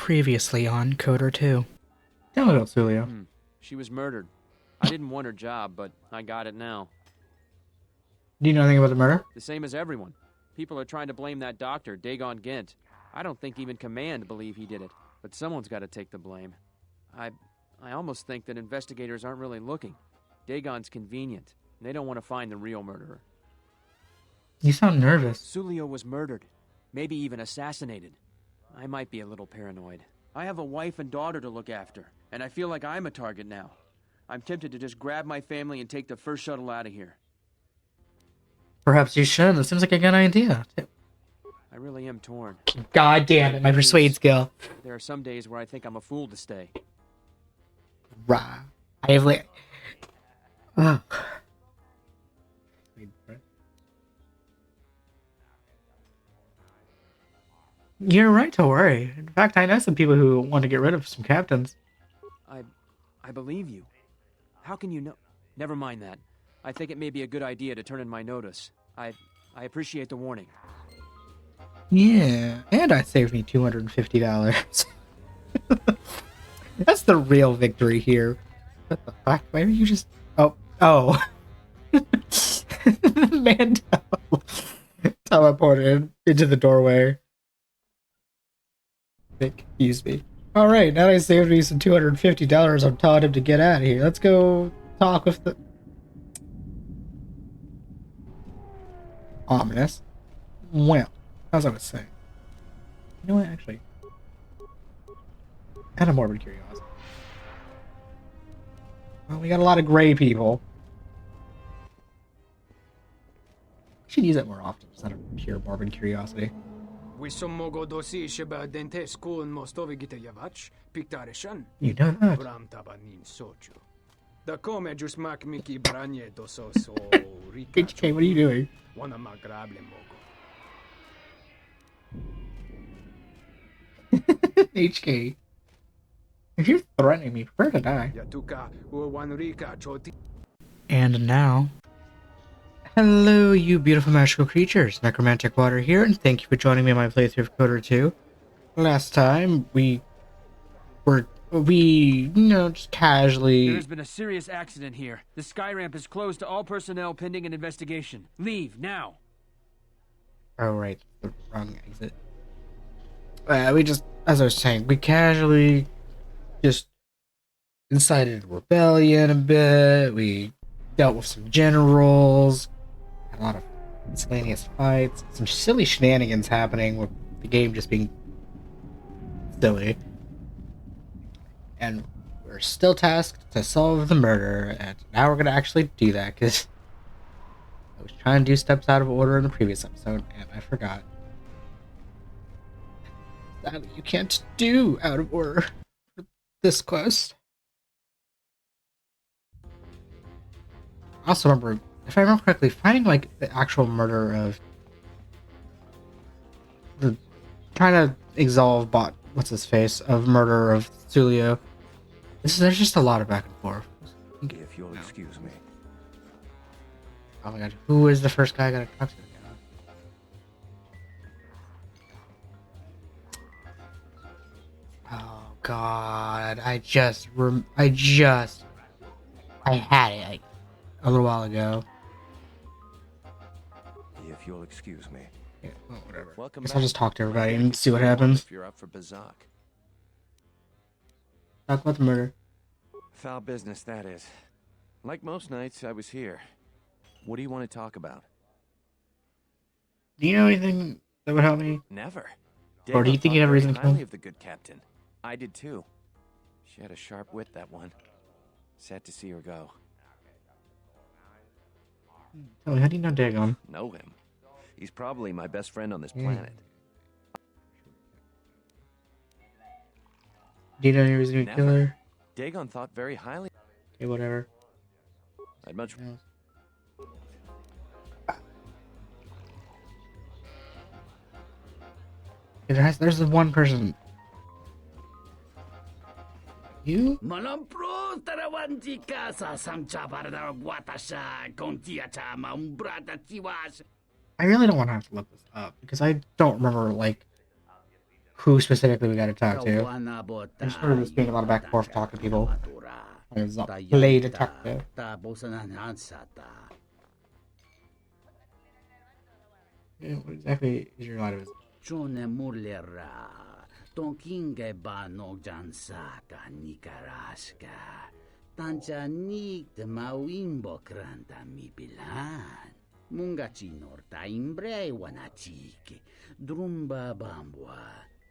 Previously on Kotor 2. Tell me about Julio. She was murdered. I didn't want her job, but I got it now. Do you know anything about the murder? The same as everyone. People are trying to blame that doctor, Dagon Gent. I don't think even Command believe he did it, but someone's got to take the blame. I almost think that investigators aren't really looking. Dagon's convenient. They don't want to find the real murderer. You sound nervous. Sulio was murdered. Maybe even assassinated. I might be a little paranoid. I have a wife and daughter to look after, and I feel like I'm a target now. I'm tempted to just grab my family and take the first shuttle out of here. Perhaps you should. That seems like a good idea. I really am torn. God damn it, my persuade skill. There are some days where I think I'm a fool to stay. Rah. I have like... Oh. You're right to worry. In fact, I know some people who want to get rid of some captains. I believe you. How can you know? Never mind that. I think it may be a good idea to turn in my notice. I appreciate the warning. Yeah, and I saved me $250. That's the real victory here. What the fuck? Maybe you just... Oh. Mando teleported into the doorway. It confused me. Alright, now that I saved me some $250, I'm telling him to get out of here. Let's go talk with the... Ominous. Well, as I was saying. You know what, actually? Out of morbid curiosity. Well, we got a lot of gray people. We should use it more often, instead of pure morbid curiosity. We mogo dosi sheba dente school in Mostovi gitayavach, piktareshan. You know that. Bram tabanin sochu. Da come just mak miki branye doso so rika. HK, what are you doing? Wana magrable mogo. HK. If you're threatening me, prepare to die. Yatuka wan rika choti. And now... Hello, you beautiful magical creatures. NecromanticWater here, and thank you for joining me on my playthrough of Kotor 2. Last time, we just casually... There's been a serious accident here. The sky ramp is closed to all personnel pending an investigation. Leave, now! Oh, right. The wrong exit. We just, as I was saying, we casually just incited rebellion a bit. We dealt with some generals. Had a lot of miscellaneous fights. Some silly shenanigans happening with the game just being silly. And we're still tasked to solve the murder, and now we're going to actually do that, because I was trying to do steps out of order in the previous episode, and I forgot. Sadly, you can't do out of order for this quest. I also remember, if I remember correctly, finding like the actual murder of the trying to absolve what's his face of murder of Sulio. There's just a lot of back and forth. If you'll excuse me. Oh my god, who is the first guy I gotta talk to again? Oh god, I had it like a little while ago. If you'll excuse me. Yeah, well, whatever. Welcome Guess back. I'll just talk to everybody and see what happens. If you're up for Bazak. Talk about the murder. Foul business, that is. Like most nights, I was here. What do you want to talk about? Do you know anything that would help me? Never. Or do you think you have a reason to kill highly him? of the good captain. I did too. She had a sharp wit, that one. Sad to see her go. Tell me, how do you know Dagon? Know him. He's probably my best friend on this Yeah. planet. Do you know any reason to kill Never. her? Dagon thought very highly. Okay, whatever. I'd much. There's the one person. You? Malampro tarawantika sa samcha para watasha kontiacha maumbrata tiwas. I really don't want to have to look this up because I don't remember like who specifically we gotta talk to. Kawanabot I just heard this being a lot of back and forth talking to people. Matura. I was not play detective. Yeah, what exactly is your line of business? Chone mulera. Tonkinge ba no jansaka nikaraska. Tanchanik de mawimbo kranta mi bilan. Munga chinorta imbre wanachike. Drumba bambwa.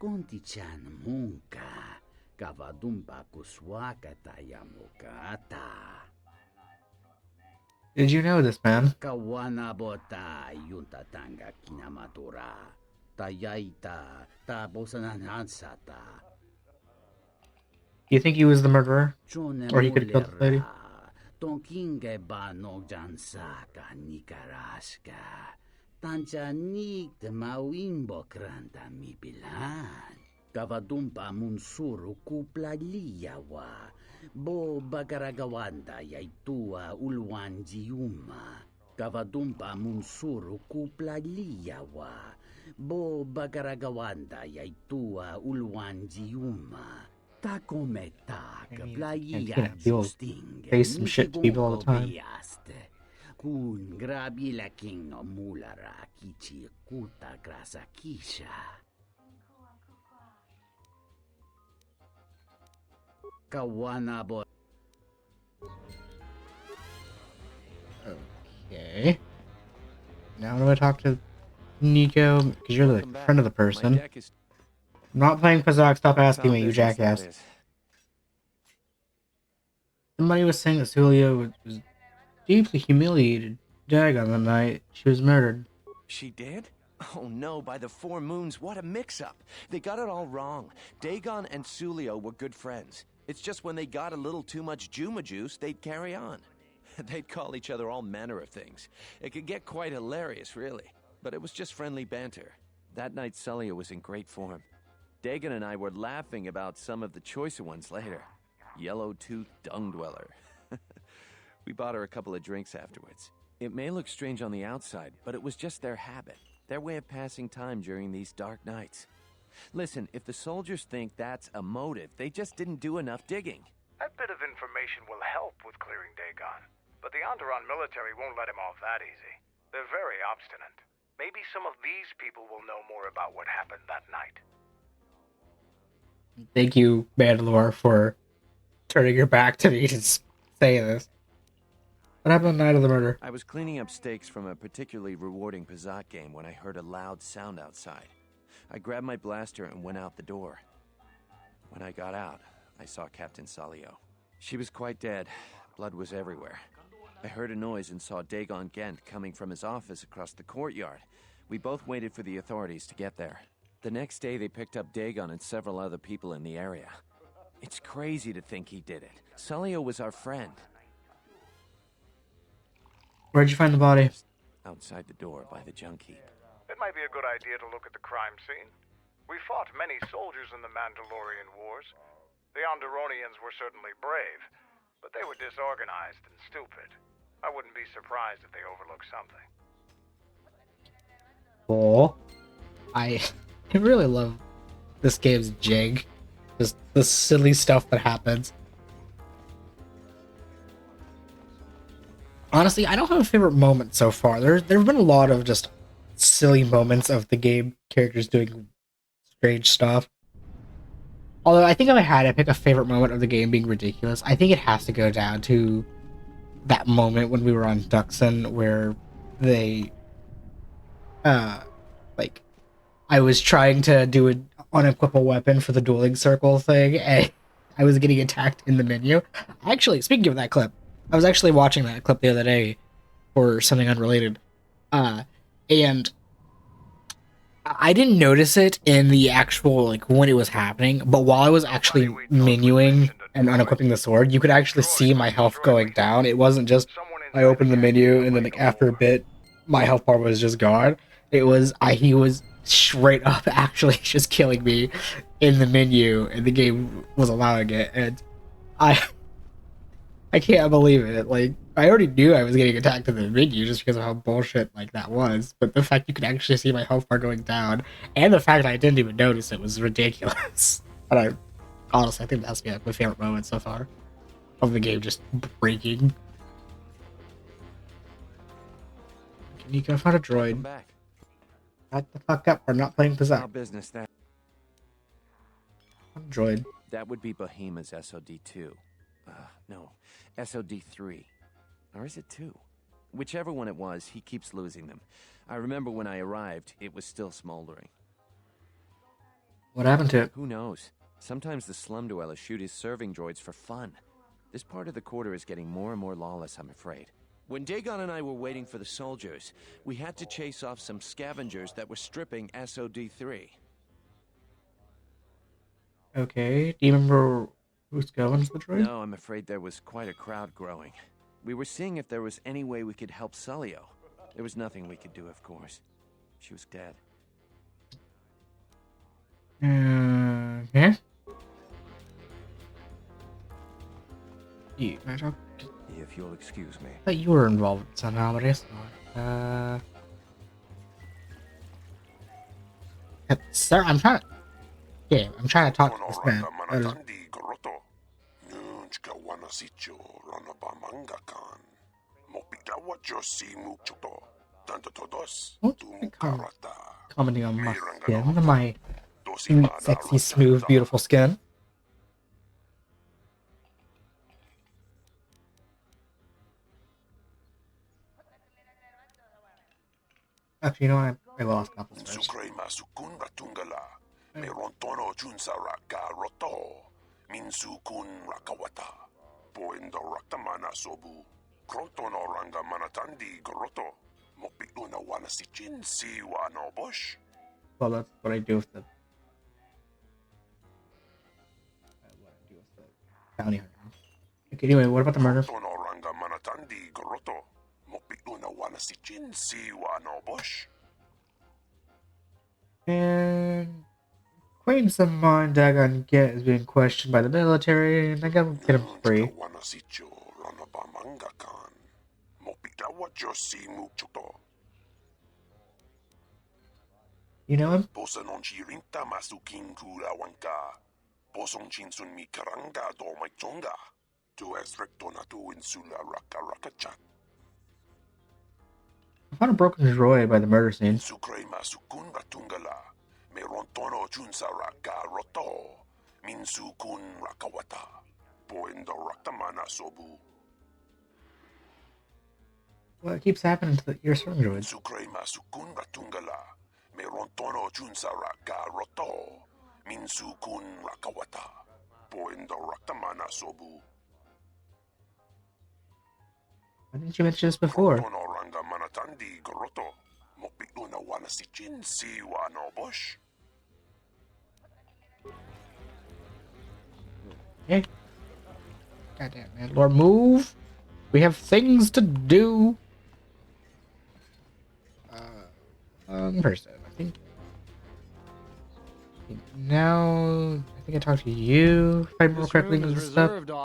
Konti-chan munka. Kavadumba kuswaka tayamukata. Did you know this, man? Kawanabota yuntatanga kinamatura. Tayaita tabosananansata. You think he was the murderer? Or he could have killed this lady? Tonkinge ba no jansaka nikaraska. Tanchanik de mawimbo kranta mi bilan. Kavadumpa munsuru kuplaliyawa. Bo bagaragawanda yaitua ulwanjiuma. Kavadumpa munsuru kuplaliyawa. Bo bagaragawanda yaitua ulwanjiuma. Takometak playa justing. Say some shit to people all the time. Kun grabi la king no mulara kichi kuta grasa kisha. Kawanabo. Okay. Now I'm gonna talk to Nico, because you're the Welcome back. friend of the My person. deck is I'm not playing Pazak, stop asking me, you business, that jackass. is. Somebody was saying that Julia was deeply humiliated. Dagon the night she was murdered. She did? Oh no, by the four moons, what a mix-up. They got it all wrong. Dagon and Sulio were good friends. It's just when they got a little too much Juma juice, they'd carry on. They'd call each other all manner of things. It could get quite hilarious, really. But it was just friendly banter. That night, Sulio was in great form. Dagon and I were laughing about some of the choicer ones later. Yellow-toothed dung dweller. We bought her a couple of drinks afterwards. It may look strange on the outside, but it was just their habit. Their way of passing time during these dark nights. Listen, if the soldiers think that's a motive, they just didn't do enough digging. That bit of information will help with clearing Dagon, but the Onderon military won't let him off that easy. They're very obstinate. Maybe some of these people will know more about what happened that night. Thank you, Mandalore, for turning your back to me to say this. What happened on the night of the murder? I was cleaning up stakes from a particularly rewarding Pazak game when I heard a loud sound outside. I grabbed my blaster and went out the door. When I got out, I saw Captain Salio. She was quite dead. Blood was everywhere. I heard a noise and saw Dagon Gent coming from his office across the courtyard. We both waited for the authorities to get there. The next day, they picked up Dagon and several other people in the area. It's crazy to think he did it. Salio was our friend. Where'd you find the body? Outside the door by the junk heap. It might be a good idea to look at the crime scene. We fought many soldiers in the Mandalorian Wars. The Onderonians were certainly brave, but they were disorganized and stupid. I wouldn't be surprised if they overlooked something. Cool. I really love this game's jig. Just the silly stuff that happens. Honestly, I don't have a favorite moment so far. There have been a lot of just silly moments of the game characters doing strange stuff. Although I think if I had to pick a favorite moment of the game being ridiculous, I think it has to go down to that moment when we were on Duxon where they like I was trying to do an unequip a weapon for the dueling circle thing and I was getting attacked in the menu. Actually, speaking of that clip, I was actually watching that clip the other day for something unrelated. And I didn't notice it in the actual, like, when it was happening, but while I was actually menuing and unequipping the sword, you could actually see my health going down. It wasn't just, I opened the menu, and then, like, after a bit, my health bar was just gone. It was, he was straight up actually just killing me in the menu, and the game was allowing it, and I can't believe it. Like, I already knew I was getting attacked in the menu just because of how bullshit like that was. But the fact you could actually see my health bar going down, and the fact I didn't even notice it was ridiculous. And I honestly, I think that's my favorite moment so far of the game, just breaking. Nico, I found a Come droid. back. Shut the fuck up. We're not playing Our Possessed. business that. Droid. That would be Bohema's SOD-2. No, SOD-3. Or is it 2? Whichever one it was, he keeps losing them. I remember when I arrived, it was still smoldering. What happened to it? Who knows? Sometimes the slum dwellers shoot his serving droids for fun. This part of the quarter is getting more and more lawless, I'm afraid. When Dagon and I were waiting for the soldiers, we had to chase off some scavengers that were stripping SOD-3. Okay. Do you remember who's going to the droid? No, I'm afraid there was quite a crowd growing. We were seeing if there was any way we could help Sulio. There was nothing we could do, of course. She was dead. Okay. You, I If you'll excuse me. thought you were involved somehow, but I guess not. Sir, I'm trying to... Yeah, I'm trying to talk to this man. Commenting on my skin, my sweet, sexy, smooth, beautiful skin. Actually, you know what? I lost couples first. Well, that's what I do with the... bounty hunter. Okay, anyway, what about the murder? And... acquaintance of mine, Dagon Get, is being questioned by the military, and I gotta get him free. You know him? I found a broken droid by the murder scene. Well, it keeps happening to your certain droids. Why didn't you mention this before? Okay. Goddamn, man. Lord, move! We have things to do! Person, I think. Now, I think I talked to you, if I remember This correctly, room is and stuff. reserved. You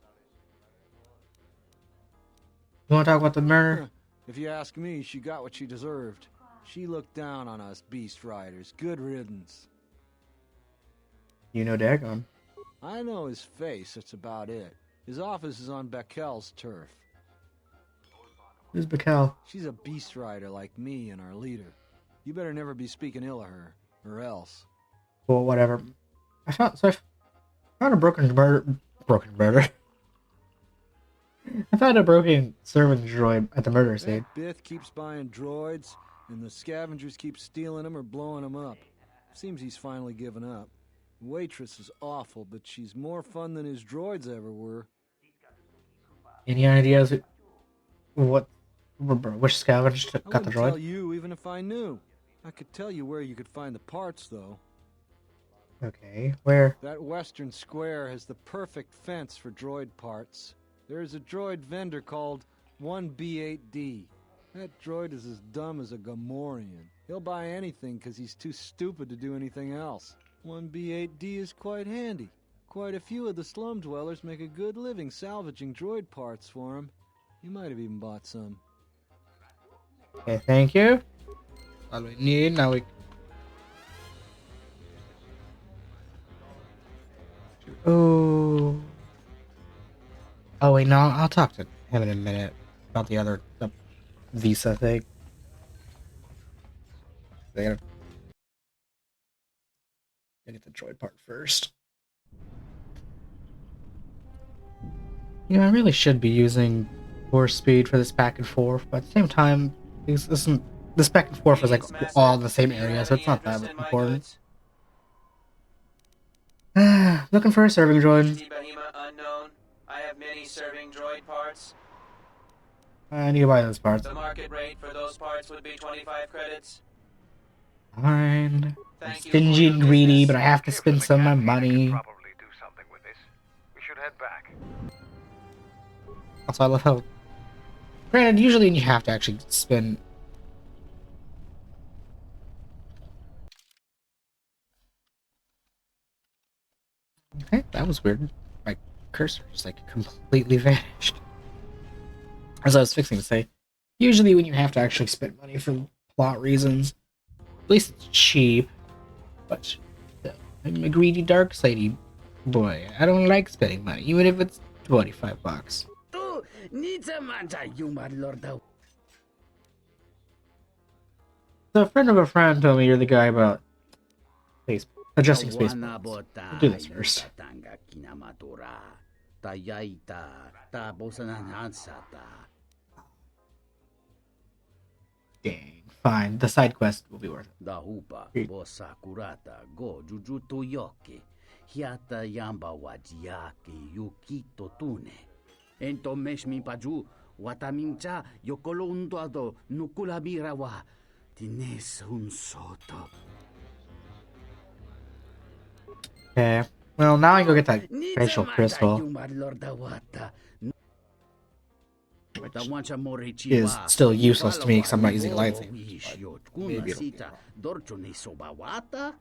want to talk about the murder? If you ask me, she got what she deserved. She looked down on us beast riders. Good riddance. You know Dagon. I know his face, that's about it. His office is on Beckel's turf. Who's Bakel? She's a beast rider like me and our leader. You better never be speaking ill of her, or else. Well, whatever. I found a broken murder. I found a broken servant droid at the murder scene. That Bith keeps buying droids, and the scavengers keep stealing them or blowing them up. Seems he's finally given up. The waitress is awful, but she's more fun than his droids ever were. Any ideas which scavenger I got the wouldn't tell droid? you even if I knew. I could tell you where you could find the parts, though. Okay, where? That western square has the perfect fence for droid parts. There's a droid vendor called 1B8D. That droid is as dumb as a Gamorrean. He'll buy anything because he's too stupid to do anything else. 1B8D is quite handy. Quite a few of the slum dwellers make a good living salvaging droid parts for him. He might have even bought some. Okay, thank you. All we need now. Oh. Oh wait, no. I'll talk to him in a minute about the visa thing. They gotta get the droid part first. You know, I really should be using force speed for this back and forth, but at the same time, this back and forth is like all in the same area, so it's not that important. Looking for a serving droid. Unknown. I have many serving droid parts. I need to buy those parts. The market rate for those parts would be 25 credits. Fine. I'm stingy and greedy, but I have to spend some of my money. Probably do something with this. We should head back. Also, I love how. Granted, usually you have to actually spend. Okay, that was weird. My cursor just like completely vanished. As I was fixing to say, usually when you have to actually spend money for plot reasons, at least it's cheap. But I'm a greedy dark sidey boy. I don't like spending money, even if it's $25. So a friend of a friend told me you're the guy about adjusting space points. We'll do this first. Dang. Fine. The side quest will be worth it. Dahupa bosa kurata go jujuto yoke. Hiata yamba wajiake yukito tune. Ento meshmi paju watamincha yokolundoado nukulabira wa tines un soto. Okay. Well, now I can go get that facial crystal. Which is still useless to me because I'm not using lightsabers. Maybe it'll be wrong.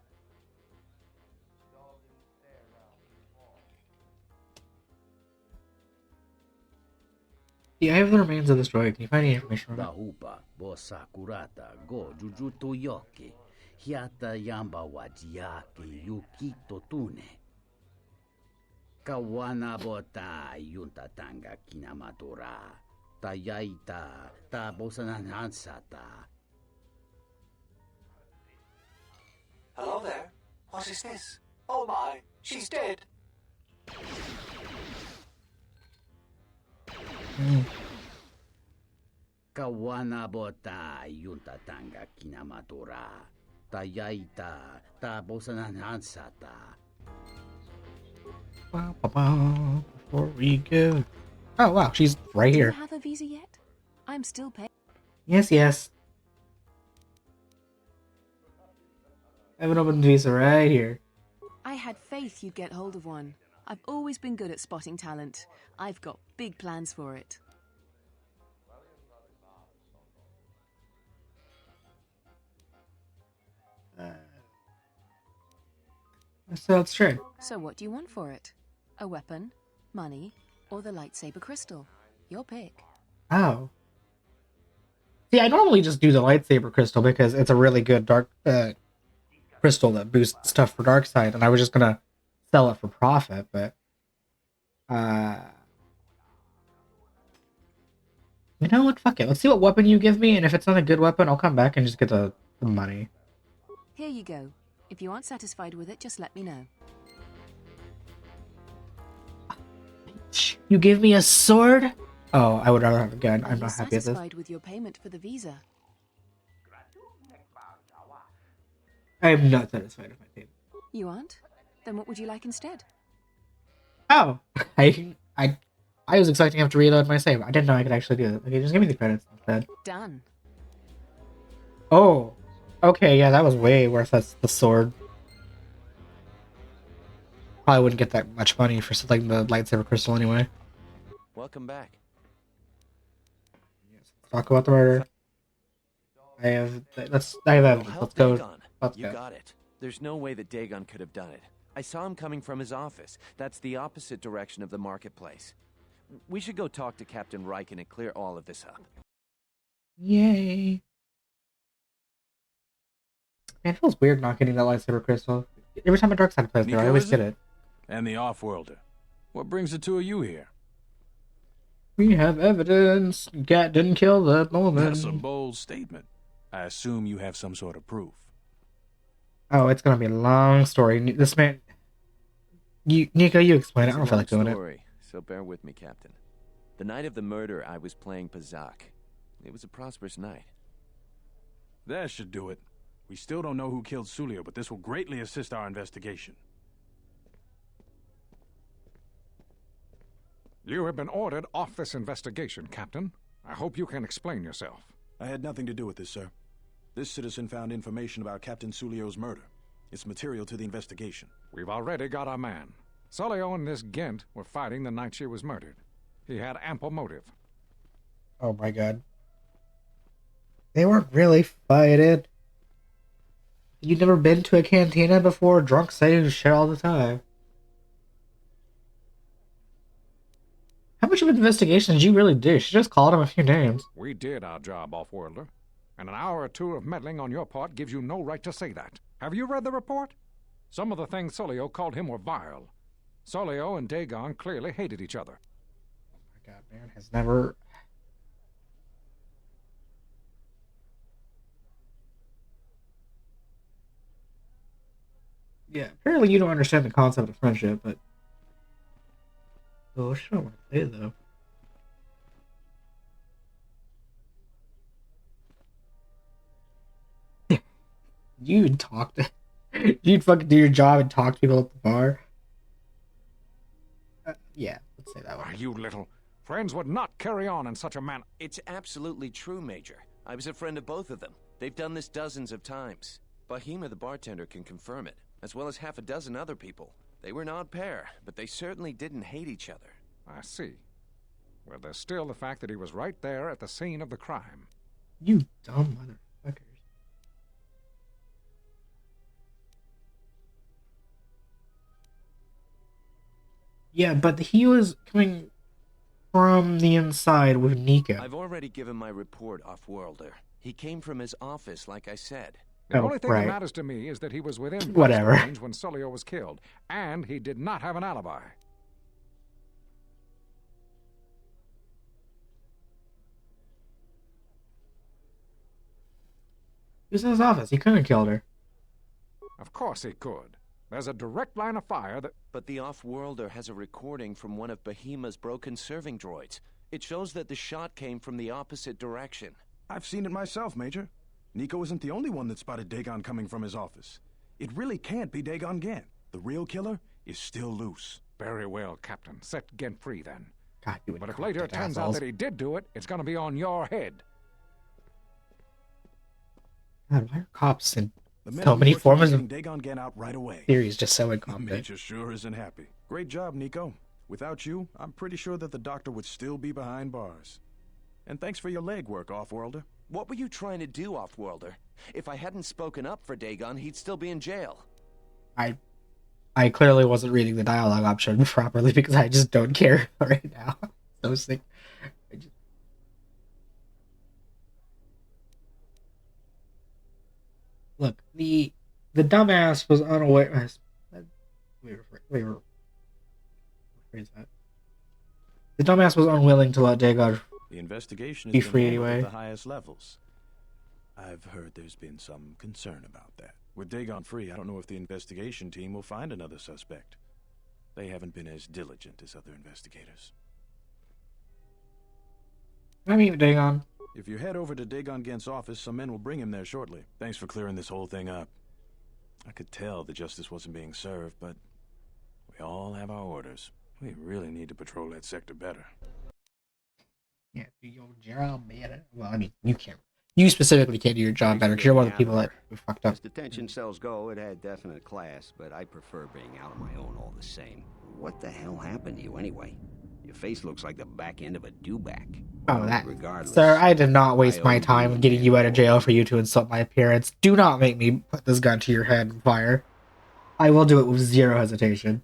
Yeah, I have the remains of this droid. Can you find any information on it? Dahupa bosa kurata go jujuto yoke. Hiata yamba wajiake yukito tune. Kawana bota yunta tanga kinamatura. Tayaita ta bosananansata. Hello there. What is this? Oh my, she's dead. Kawana bota yunta tanga kinamatura. Tayaita ta bosananansata. Before we go. Oh wow, she's right here. Do you have a visa yet? I'm still paying. Yes. I have an open visa right here. I had faith you'd get hold of one. I've always been good at spotting talent. I've got big plans for it. So it's true. So what do you want for it? A weapon, money, or the lightsaber crystal? Your pick. Oh. See, I normally just do the lightsaber crystal because it's a really good dark crystal that boosts stuff for dark side, and I was just gonna sell it for profit, but you know what? Fuck it. Let's see what weapon you give me, and if it's not a good weapon, I'll come back and just get the money. Here you go. If you aren't satisfied with it, just let me know. You give me a sword? Oh, I would rather have a gun. I'm not happy with this. Satisfied with your payment for the visa? I am not satisfied with my payment. You aren't? Then what would you like instead? Oh, I was expecting to have to reload my save. I didn't know I could actually do it. Okay, just give me the credits instead. Done. Oh, okay, yeah, that was way worth the sword. Probably wouldn't get that much money for selling the lightsaber crystal anyway. Welcome back. Talk about the murder. Let's go. Let's You go. got it. There's no way that Dagon could have done it. I saw him coming from his office. That's the opposite direction of the marketplace. we should go talk to Captain Riken and clear all of this up. Yay. Man, it feels weird not getting that lightsaber crystal. Every time a dark side plays there, I always get it. And the off-worlder. What brings the two of you here? We have evidence. Gat didn't kill the woman. That's a bold statement. I assume you have some sort of proof. Oh, it's gonna be a long story. This man... Nico, you explain it. I don't feel like doing it. So bear with me, Captain. The night of the murder, I was playing Pazak. It was a prosperous night. That should do it. We still don't know who killed Sulio, but this will greatly assist our investigation. You have been ordered off this investigation, Captain. I hope you can explain yourself. I had nothing to do with this, sir. This citizen found information about Captain Sulio's murder. It's material to the investigation. We've already got our man. Sulio and this Gent were fighting the night she was murdered. He had ample motive. Oh my god. They weren't really fighting. You've never been to a cantina before? Drunks say shit all the time. How much of an investigation did you really do? She just called him a few names. We did our job, Off-Worlder. And an hour or two of meddling on your part gives you no right to say that. Have you read the report? Some of the things Sulio called him were vile. Sulio and Dagon clearly hated each other. Oh my god, man has never... Yeah, apparently you don't understand the concept of friendship, but... Oh, I should not want to play, though. You'd talk to... You'd fucking do your job and talk to people at the bar. Yeah, let's say that one. You little... Friends would not carry on in such a manner. It's absolutely true, Major. I was a friend of both of them. They've done this dozens of times. Bahima, the bartender, can confirm it, as well as half a dozen other people. They were an odd pair, but they certainly didn't hate each other. I see. Well, there's still the fact that he was right there at the scene of the crime. You dumb motherfuckers. Yeah, but he was coming from the inside with Nico. I've already given my report, Off-Worlder. He came from his office, like I said. The only thing that matters to me is that he was within whatever range when Sulio was killed, and he did not have an alibi. He was in his office. He couldn't have killed her. Of course he could. There's a direct line of fire that... But the Off-Worlder has a recording from one of Bahima's broken serving droids. It shows that the shot came from the opposite direction. I've seen it myself, Major. Nico isn't the only one that spotted Dagon coming from his office. It really can't be Dagon Gent. The real killer is still loose. Very well, Captain. Set Gent free, then. God, but if later it turns out that he did do it, it's going to be on your head. God, why are cops in so many forms of Dagon Gent out right away? theories just so incompetent? Major sure isn't happy. Great job, Nico. Without you, I'm pretty sure that the doctor would still be behind bars. And thanks for your legwork, Off-Worlder. What were you trying to do, Off-Worlder? If I hadn't spoken up for Dagon, he'd still be in jail. I clearly wasn't reading the dialogue option properly because I just don't care right now. So sick. Look, the dumbass was unaware. The dumbass was unwilling to let Dagon The investigation be has free been handled anyway. at the highest levels. I've heard there's been some concern about that. With Dagon free, I don't know if the investigation team will find another suspect. They haven't been as diligent as other investigators. I mean, Dagon. If you head over to Dagon Gent's office, some men will bring him there shortly. Thanks for clearing this whole thing up. I could tell the justice wasn't being served, but we all have our orders. We really need to patrol that sector better. Yeah, do your job better. Well, I mean, you can't. You specifically can't do your job better because you're one of the people that fucked up. As detention cells go, it had definite class, but I prefer being out on my own all the same. What the hell happened to you anyway? Your face looks like the back end of a dewback. Oh, that. Regardless, Sir, I did not waste my time getting you out of jail for you to insult my appearance. Do not make me put this gun to your head and fire. I will do it with zero hesitation.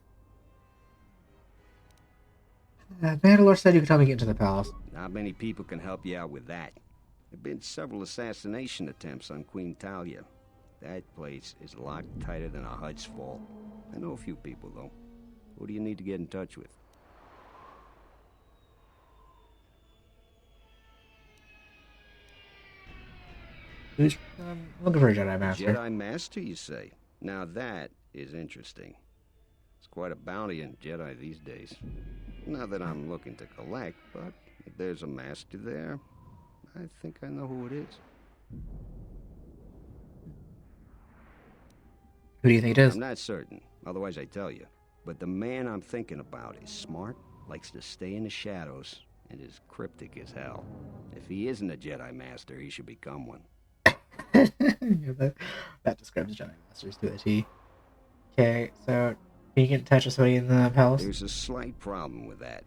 Mandalore said you could help me get into the palace. Not many people can help you out with that. There have been several assassination attempts on Queen Talia. That place is locked tighter than a Hud's Fall. I know a few people, though. Who do you need to get in touch with? Who's looking for a Jedi Master? Jedi Master, you say? Now that is interesting. It's quite a bounty in Jedi these days. Not that I'm looking to collect, but if there's a master there, I think I know who it is. Who do you think it is? I'm not certain, otherwise I'd tell you. But the man I'm thinking about is smart, likes to stay in the shadows, and is cryptic as hell. If he isn't a Jedi Master, he should become one. that describes Jedi Masters to a T. Okay, so can you get in touch with somebody in the palace? There's a slight problem with that.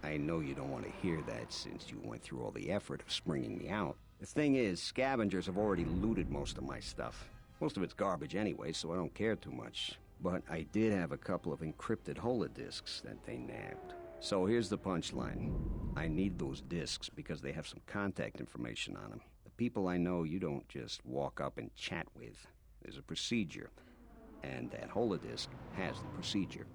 I know you don't want to hear that since you went through all the effort of springing me out. The thing is, scavengers have already looted most of my stuff. Most of it's garbage anyway, so I don't care too much. But I did have a couple of encrypted holodisks that they nabbed. So here's the punchline. I need those disks because they have some contact information on them. The people I know you don't just walk up and chat with. There's a procedure. And that holodisk has the procedure.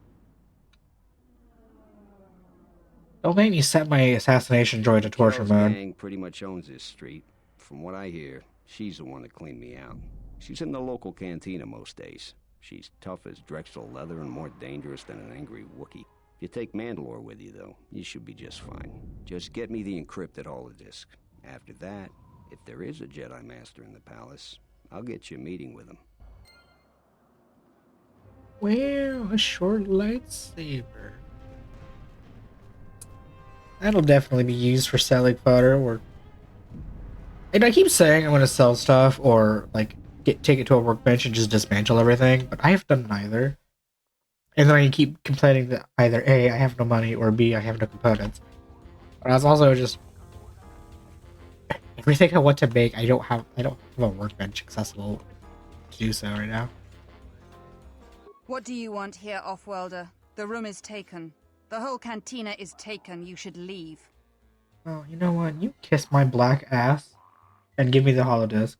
Don't make me set my assassination droid to torture Charles mode. Gang pretty much owns this street. From what I hear, she's the one that cleaned me out. She's in the local cantina most days. She's tough as Drexel leather and more dangerous than an angry Wookiee. If you take Mandalore with you, though, you should be just fine. Just get me the encrypted holodisk. After that, if there is a Jedi Master in the palace, I'll get you a meeting with him. Well, a short lightsaber. That'll definitely be used for selling fodder, or... And I keep saying I'm going to sell stuff, or, like, take it to a workbench and just dismantle everything, but I have done neither. And then I keep complaining that either A, I have no money, or B, I have no components. But I was also just... Everything I want to make, I don't have a workbench accessible to do so right now. What do you want here, Offworlder? The room is taken. The whole cantina is taken. You should leave. Oh, you know what? You kiss my black ass and give me the holodisk.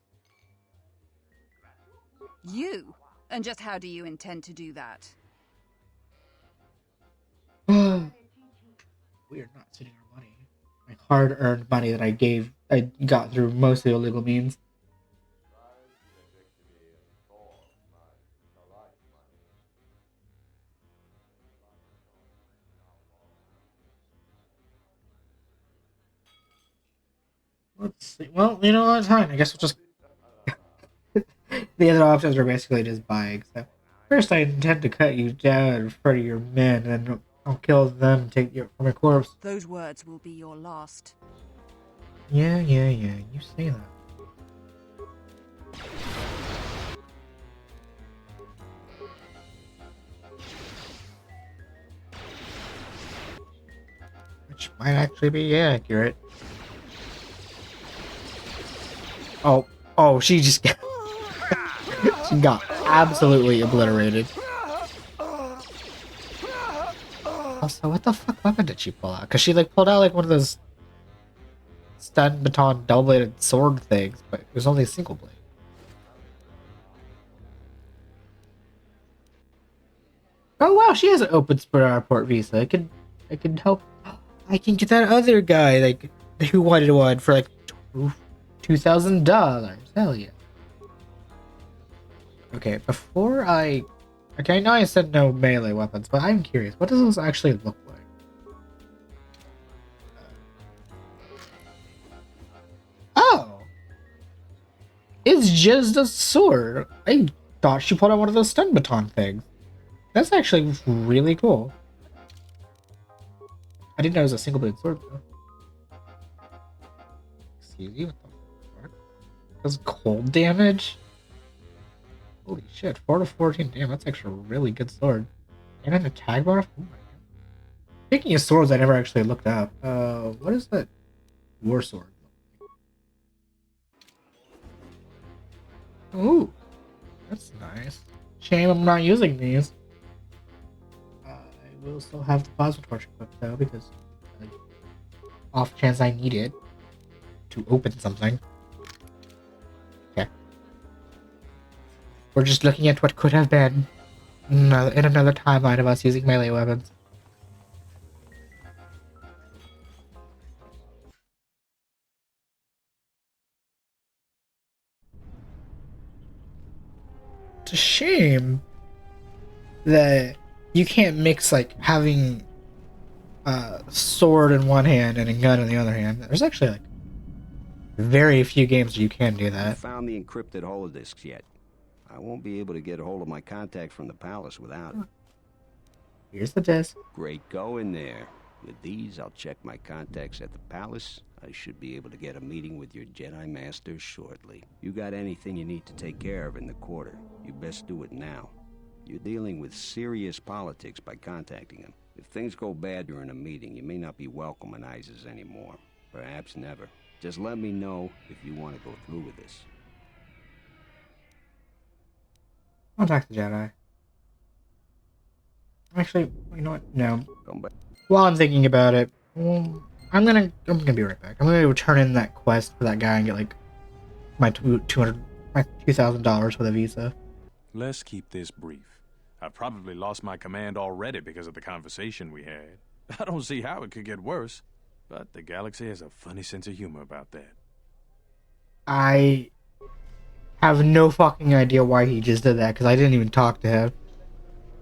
You? And just how do you intend to do that? We are not sitting our money. My hard-earned money that I got through mostly illegal means. Let's see. Well, you know what? Fine. I guess we'll just... The other options are basically just buying. So first, I intend to cut you down in front of your men, and then I'll kill them and take you from a corpse. Those words will be your last. Yeah. You say that. Which might actually be accurate. Oh, she just got... She got absolutely obliterated. Also, what the fuck weapon did she pull out? Because she, like, pulled out, like, one of those stun baton double-bladed sword things, but it was only a single blade. Oh, wow, she has an open port visa. I can help... I can get that other guy, like, who wanted one for, like, $2,000. Hell yeah. Okay, before I... Okay, I know I said no melee weapons, but I'm curious. What does this actually look like? Oh! It's just a sword. I thought she pulled out one of those stun baton things. That's actually really cool. I didn't know it was a single-bladed sword, though. Excuse me, what the fuck? Does cold damage? Holy shit, 4 to 14, damn, that's actually a really good sword. And an attack buff? Oh my god. Speaking of swords, I never actually looked up. What is that war sword? Ooh, that's nice. Shame I'm not using these. I will still have the plasma torch equipped though, because like, off chance I need it to open something. Okay. We're just looking at what could have been in another timeline of us using melee weapons. It's a shame that you can't mix like having a sword in one hand and a gun in the other hand. There's actually like very few games where you can do I that. found the encrypted holodisks yet. I won't be able to get a hold of my contact from the palace without it. Here's the disc. Great going there. With these, I'll check my contacts at the palace. I should be able to get a meeting with your Jedi Master shortly. You got anything you need to take care of in the quarter, you best do it now. You're dealing with serious politics by contacting him. If things go bad during a meeting, you may not be welcome in Iziz anymore. Perhaps never. Just let me know if you want to go through with this. Contact the Jedi. Actually, you know what? No. Come back. While I'm thinking about it, I'm gonna be right back. I'm gonna turn in that quest for that guy and get like my $2,000 for the visa. Let's keep this brief. I've probably lost my command already because of the conversation we had. I don't see how it could get worse, but the galaxy has a funny sense of humor about that. I have no fucking idea why he just did that because I didn't even talk to him.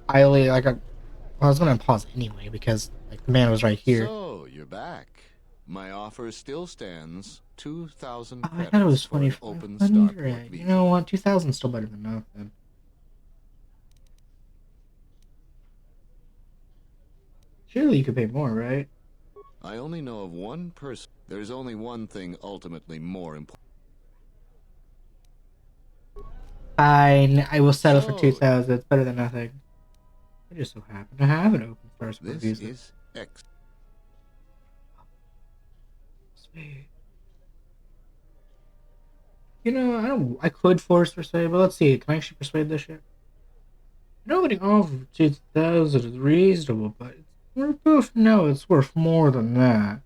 I was gonna pause anyway because like the man was right here. So you're back. My offer still stands. 2,000 I credits thought it was for an open starport 2,500. visa. You know what? 2,000 is still better than nothing. Surely you could pay more, right? I only know of one person. There's only one thing ultimately more important. Fine, I will settle for So- 2,000. It's better than nothing. I just so happen to have an open source This visa. is X. Sweet. You know, I could force persuade, but let's see. Can I actually persuade this shit? Nobody offered 2,000 is reasonable, but we both know it's worth more than that.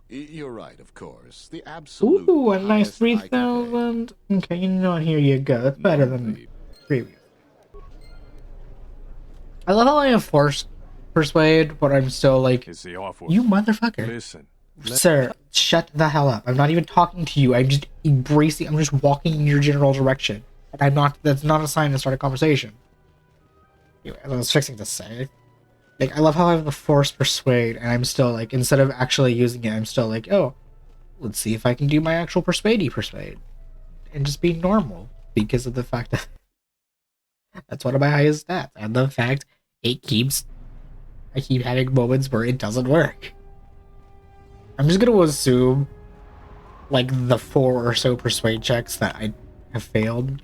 You're right, of course. The absolute Ooh, a nice highest I can pay. 3,000. Okay, you know what? Here you go. That's better than previous. I love how I have forced persuade, but I'm still like, It's the offer. you motherfucker. Listen. Sir, shut the hell up. I'm not even talking to you. I'm just embracing, I'm just walking in your general direction. And that's not a sign to start a conversation. Anyway, I was fixing to say. Like, I love how I have the force persuade, and I'm still like, instead of actually using it, I'm still like, oh, let's see if I can do my actual persuade. And just be normal. Because of the fact that that's one of my highest stats. And the fact I keep having moments where it doesn't work. I'm just gonna assume, like, the 4 or so persuade checks that I have failed.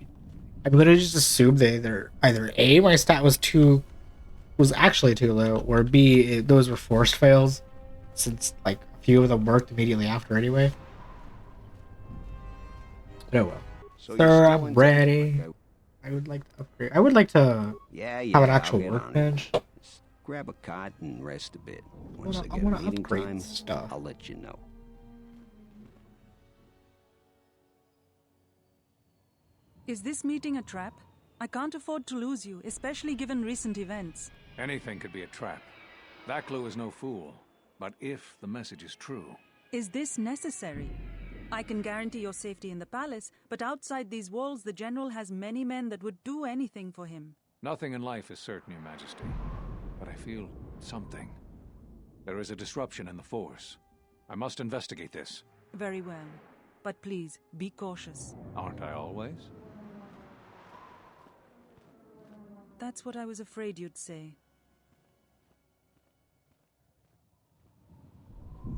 I'm gonna just assume they either A, my stat was actually too low, or B, those were forced fails, since, like, a few of them worked immediately after anyway. But oh well. So Sir, I'm ready. I would like to upgrade. I would like to have an I'll actual get on it. workbench. Just grab a cot and rest a bit. Once I I get wanna a meeting upgrade time, stuff. I'll let you know. Is this meeting a trap? I can't afford to lose you, especially given recent events. Anything could be a trap. That clue is no fool. But if the message is true... Is this necessary? I can guarantee your safety in the palace, but outside these walls the general has many men that would do anything for him. Nothing in life is certain, Your Majesty. But I feel something. There is a disruption in the Force. I must investigate this. Very well. But please, be cautious. Aren't I always? That's what I was afraid you'd say.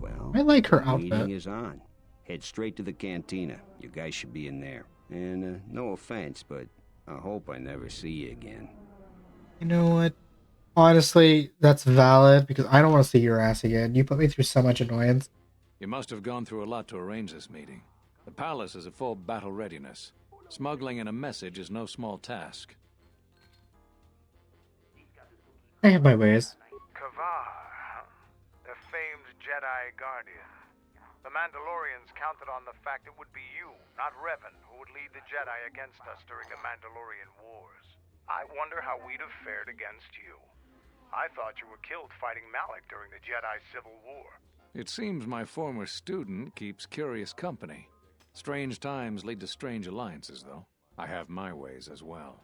Well, I like her the outfit. meeting is on. Head straight to the cantina. You guys should be in there. And no offense, but I hope I never see you again. You know what? Honestly, that's valid, because I don't want to see your ass again. You put me through so much annoyance. You must have gone through a lot to arrange this meeting. The palace is at full battle readiness. Smuggling in a message is no small task. I have my ways. Kavar, the famed Jedi Guardian. The Mandalorians counted on the fact it would be you, not Revan, who would lead the Jedi against us during the Mandalorian Wars. I wonder how we'd have fared against you. I thought you were killed fighting Malik during the Jedi Civil War. It seems my former student keeps curious company. Strange times lead to strange alliances, though. I have my ways as well.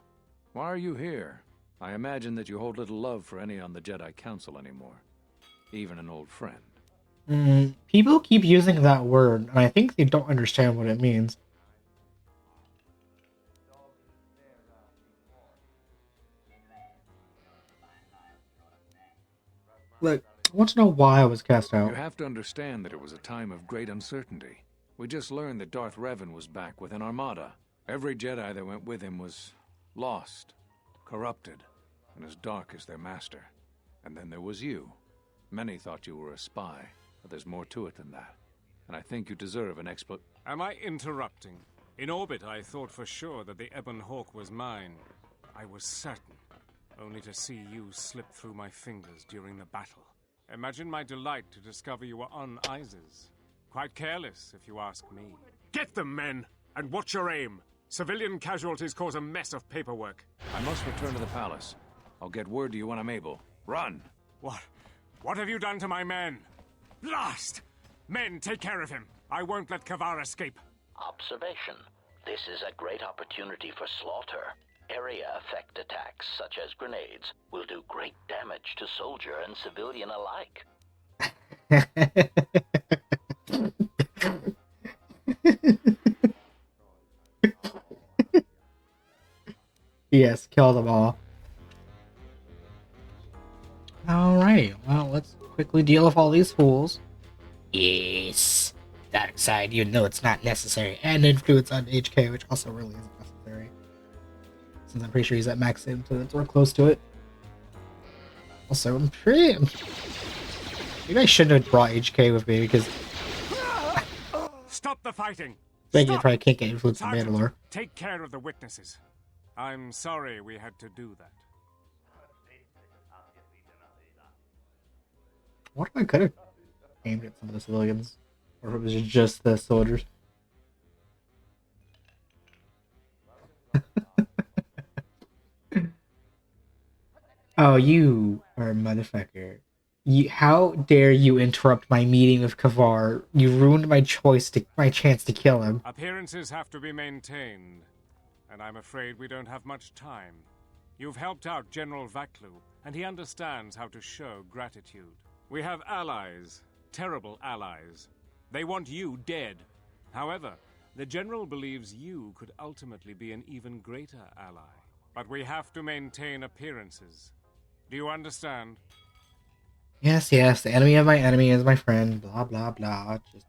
Why are you here? I imagine that you hold little love for any on the Jedi Council anymore. Even an old friend. People keep using that word, and I think they don't understand what it means. Look, I want to know why I was cast out. You have to understand that it was a time of great uncertainty. We just learned that Darth Revan was back with an armada. Every Jedi that went with him was lost, corrupted, and as dark as their master. And then there was you. Many thought you were a spy, but there's more to it than that. And I think you deserve an Am I interrupting? In orbit, I thought for sure that the Ebon Hawk was mine. I was certain, only to see you slip through my fingers during the battle. Imagine my delight to discover you were on Iziz. Quite careless, if you ask me. Get them, men, and watch your aim. Civilian casualties cause a mess of paperwork. I must return to the palace. I'll get word to you when I'm able. Run! What have you done to my men? Blast! Men, take care of him. I won't let Kavar escape. Observation. This is a great opportunity for slaughter. Area effect attacks, such as grenades, will do great damage to soldier and civilian alike. Yes, kill them all. Alright, well, let's quickly deal with all these fools. Yes. Dark side, you know it's not necessary. And influence on HK, which also really isn't necessary. Since I'm pretty sure he's at max influence or close to it. Also, maybe I shouldn't have brought HK with me because Stop the fighting! I probably can't get influence on Mandalore. Take care of the witnesses. I'm sorry we had to do that. What if I could have aimed at some of the civilians? Or if it was just the soldiers? Oh, you are a motherfucker. How dare you interrupt my meeting with Kavar? You ruined my chance to kill him. Appearances have to be maintained, and I'm afraid we don't have much time. You've helped out General Vaklu, and he understands how to show gratitude. We have allies, terrible allies. They want you dead. However, the General believes you could ultimately be an even greater ally. But we have to maintain appearances. Do you understand? Yes, yes, the enemy of my enemy is my friend, blah, blah, blah. Just...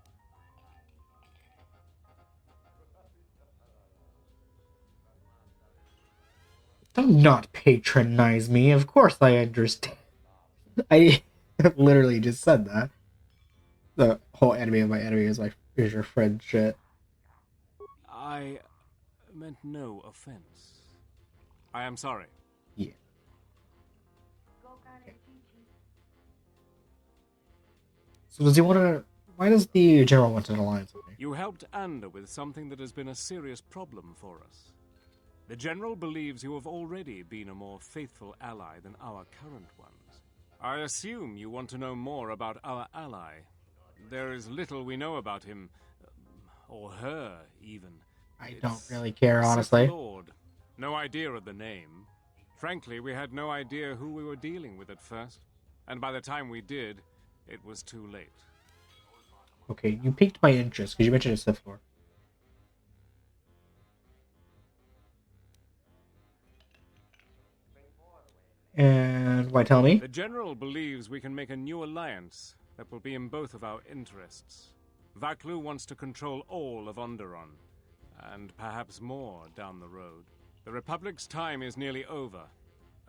Don't not patronize me, of course I understand. I literally just said that. The whole enemy of my enemy is your friend shit. I meant no offense. I am sorry. Yeah. So does he want to... Why does the General want an alliance with me? You helped Ander with something that has been a serious problem for us. The General believes you have already been a more faithful ally than our current ones. I assume you want to know more about our ally. There is little we know about him, or her, even. I don't really care, honestly. Sith Lord. No idea of the name. Frankly, we had no idea who we were dealing with at first. And by the time we did, it was too late. Okay, you piqued my interest because you mentioned a Sith Lord. And why tell me? The General believes we can make a new alliance that will be in both of our interests. Vaklu wants to control all of Onderon, and perhaps more down the road. The Republic's time is nearly over,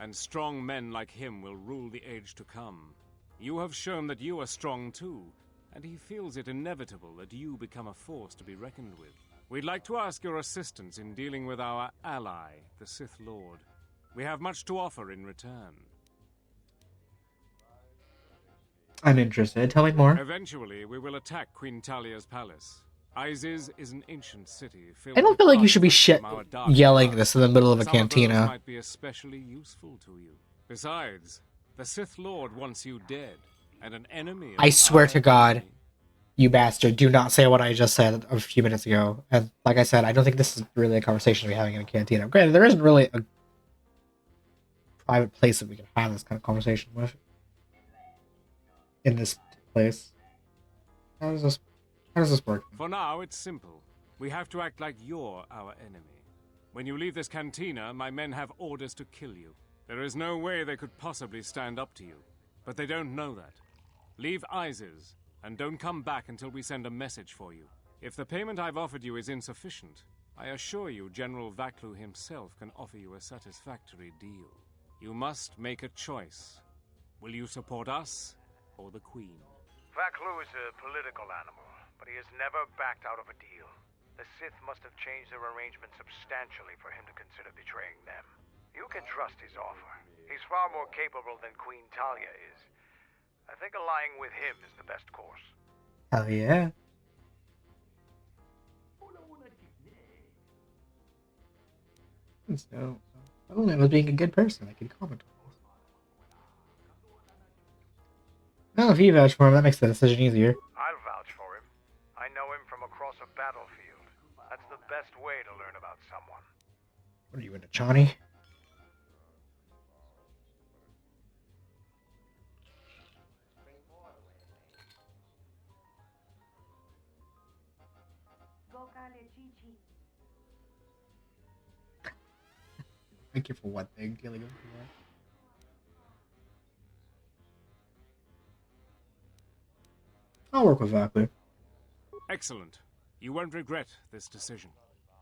and strong men like him will rule the age to come. You have shown that you are strong too, and he feels it inevitable that you become a force to be reckoned with. We'd like to ask your assistance in dealing with our ally, the Sith Lord. We have much to offer in return. I'm interested. Tell me more. Eventually, we will attack Queen Talia's palace. Iziz is an ancient city filled I don't with feel like you should be artifacts from our dark yelling past. this in the middle of a Some of those cantina. might be especially useful to you. Besides, the Sith Lord wants you dead, and an enemy. I swear to God, you bastard, do not say what I just said a few minutes ago. And like I said, I don't think this is really a conversation we're having in a cantina. Granted, there isn't really a private place that we can have this kind of conversation with. In this place. How does this work? For now, it's simple. We have to act like you're our enemy. When you leave this cantina, my men have orders to kill you. There is no way they could possibly stand up to you. But they don't know that. Leave Iziz, and don't come back until we send a message for you. If the payment I've offered you is insufficient, I assure you General Vaklu himself can offer you a satisfactory deal. You must make a choice. Will you support us or the Queen? Vaklu is a political animal, but he has never backed out of a deal. The Sith must have changed their arrangement substantially for him to consider betraying them. You can trust his offer. He's far more capable than Queen Talia is. I think allying with him is the best course. Hell yeah. So, I was being a good person. I could comment on this. Well, if you vouch for him, that makes the decision easier. I'll vouch for him. I know him from across a battlefield. That's the best way to learn about someone. What are you in a Chani? Thank you for one thing, killing him for that. I'll work with Vaklu. Excellent. You won't regret this decision.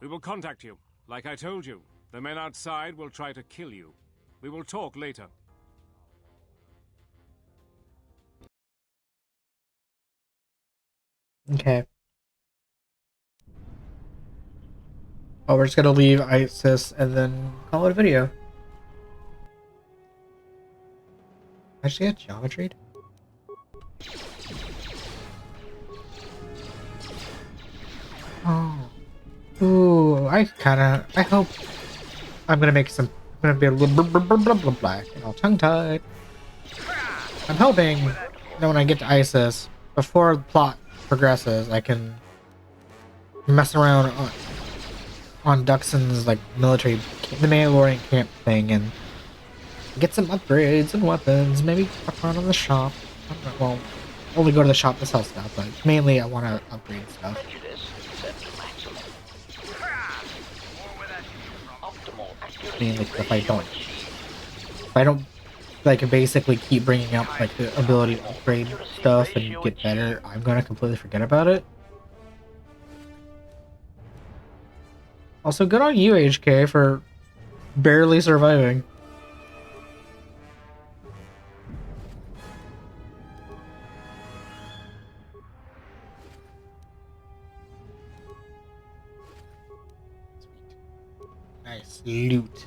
We will contact you. Like I told you, the men outside will try to kill you. We will talk later. Okay. Oh, we're just gonna leave ISIS and then call it a video. Actually, had geometry. Oh. Ooh, I hope I'm gonna make some. I'm gonna be a little blah blah blah blah blah, all tongue tied. I'm hoping that when I get to ISIS, before the plot progresses, I can mess around on Duxon's like military, the Mandalorian camp thing, and get some upgrades and weapons. Maybe fuck around in the shop. I don't know, well, only go to the shop to sell stuff, but mainly I want to upgrade stuff. Mainly if I don't like basically keep bringing up like the ability to upgrade stuff and get better, I'm gonna completely forget about it. Also, good on you, HK, for barely surviving. Nice loot.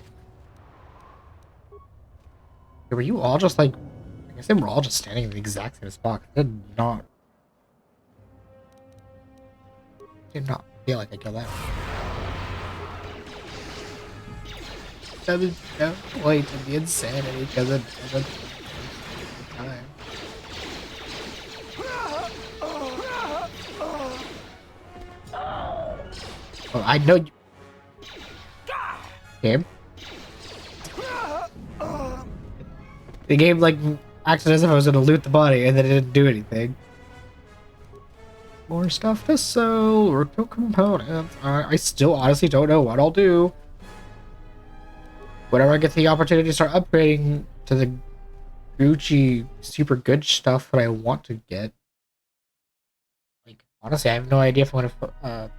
Were you all just like... I guess they were all just standing in the exact same spot. Did not feel like I killed that one. Doesn't wait to the insanity because it doesn't time. Oh, I know you. Game. The game like acted as if I was gonna loot the body and then it didn't do anything. More stuff to sell, or no components. I still honestly don't know what I'll do. Whenever I get the opportunity to start upgrading to the Gucci super good stuff that I want to get. Like, honestly, I have no idea if I'm gonna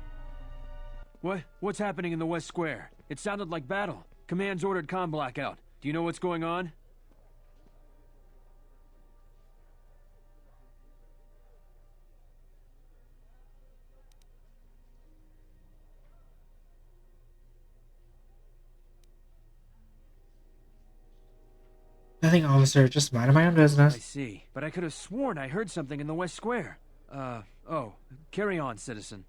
What's happening in the West Square? It sounded like battle. Command's ordered comm blackout. Do you know what's going on? Nothing, officer. Just minding my own business. I see. But I could have sworn I heard something in the West Square. Oh. Carry on, citizen.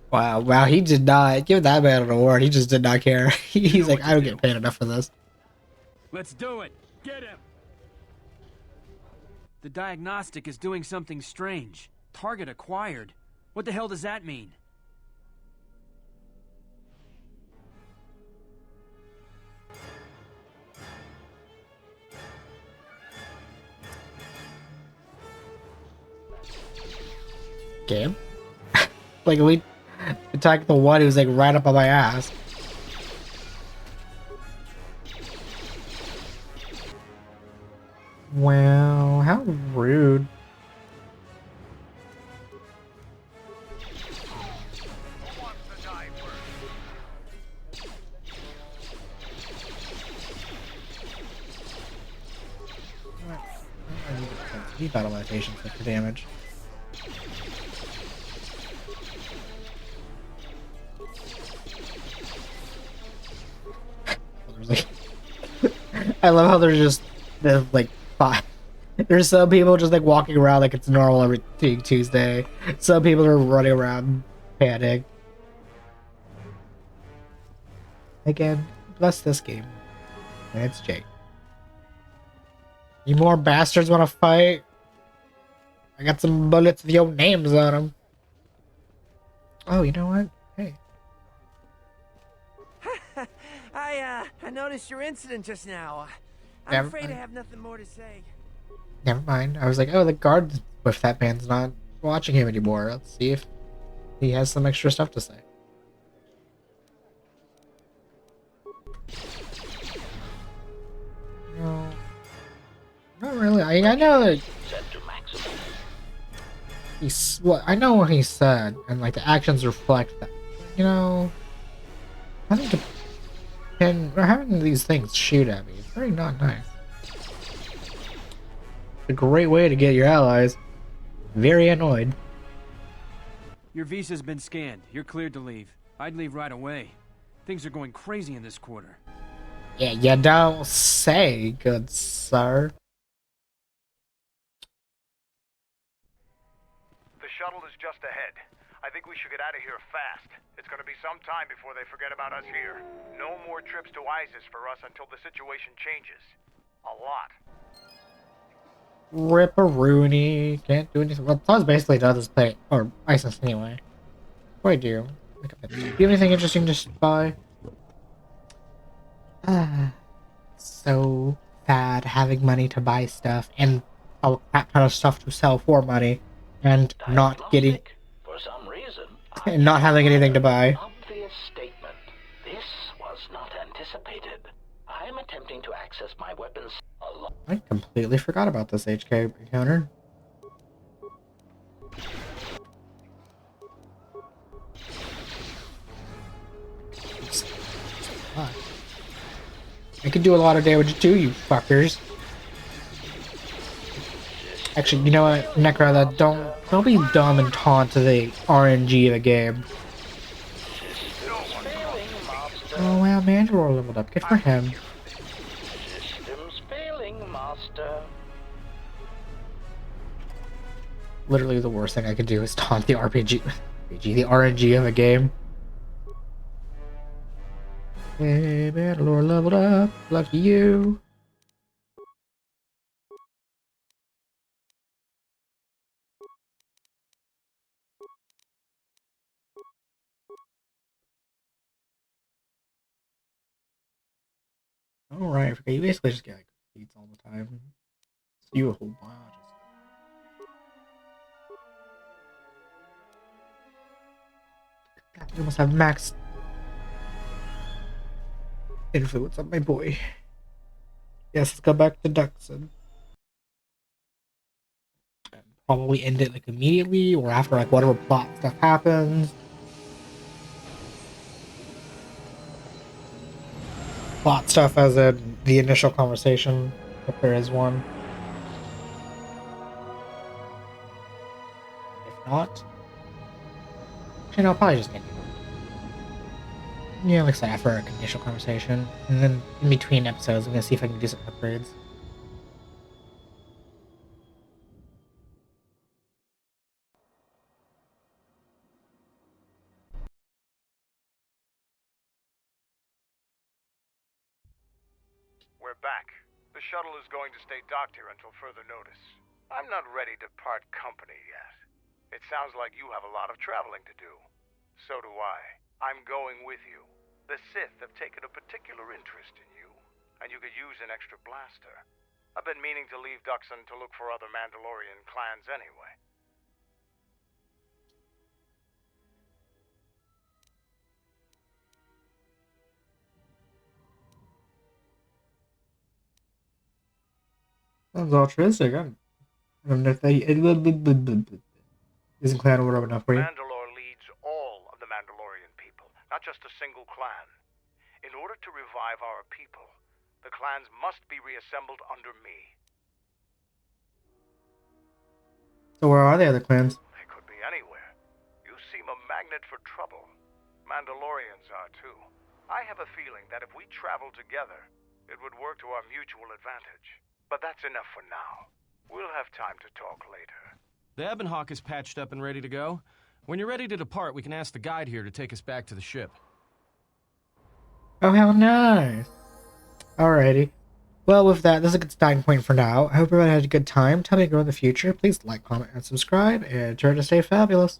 Wow, he did not give that man an award. He just did not care. He's like, I don't get paid enough for this. Let's do it! Get him! The diagnostic is doing something strange. Target acquired. What the hell does that mean? Game? Like, we attacked the one who's like right up on my ass. Well, how rude. He battle meditation for damage. I love how there's like five. There's some people just like walking around like it's normal every Tuesday. Some people are running around panic. Again, bless this game. And it's Jake. You more bastards want to fight? I got some bullets with your names on them. Oh, you know what? Hey. I noticed your incident just now. I'm Never afraid I mind. have nothing more to say. Never mind. I was like, oh, the guard with that man's not watching him anymore. Let's see if he has some extra stuff to say. No. Not really. I know that he's I know what he said, and like the actions reflect that. You know, I think having these things shoot at me is very not nice. A great way to get your allies very annoyed. Your visa's been scanned. You're cleared to leave. I'd leave right away. Things are going crazy in this quarter. Yeah, you don't say, good sir. The shuttle is just ahead. I think we should get out of here fast. It's gonna be some time before they forget about us here. No more trips to Iziz for us until the situation changes. A lot. Ripperoonie. Can't do anything. Well, Todd's basically done this play, or ISIS anyway. What do I do? Do you have anything interesting to buy? So bad having money to buy stuff and a crap ton of stuff to sell for money and not getting For some reason, and not having anything to buy. obvious statement. This was not anticipated. I am attempting to access my weapons alone. I completely forgot about this HK encounter. I could do a lot of damage too, you fuckers. Actually, you know what, Necro, that don't be dumb and taunt to the RNG of the game. Oh wow, Mandalore leveled up. Good for him. Systems failing, master. Literally the worst thing I could do is taunt the the RNG of a game. Hey, Mandalore leveled up. Lucky you. Alright, you basically just get like feats all the time. You a whole bunch. God, you must have max influence on my boy. Yes, let's go back to Duxon. And probably end it like immediately or after like whatever plot stuff happens. Plot stuff as in the initial conversation, if there is one. If not, actually, no, I'll probably just end it. Yeah, like I said, after our initial conversation, and then in between episodes, I'm gonna see if I can do some upgrades. We're back. The shuttle is going to stay docked here until further notice. I'm not ready to part company yet. It sounds like you have a lot of traveling to do. So do I. I'm going with you. The Sith have taken a particular interest in you, and you could use an extra blaster. I've been meaning to leave Duxon to look for other Mandalorian clans anyway. Sounds altruistic. I don't know if they isn't clan order enough for you. Mandalore leads all of the Mandalorian people, not just a single clan. In order to revive our people, the clans must be reassembled under me. So where are the other clans? They could be anywhere. You seem a magnet for trouble. Mandalorians are too. I have a feeling that if we travel together, it would work to our mutual advantage. But that's enough for now. We'll have time to talk later. The Ebon Hawk is patched up and ready to go. When you're ready to depart, we can ask the guide here to take us back to the ship. Oh, how nice. Alrighty. Well, with that, this is a good starting point for now. I hope everyone had a good time. Tell me to grow in the future. Please like, comment, and subscribe, and try to stay fabulous.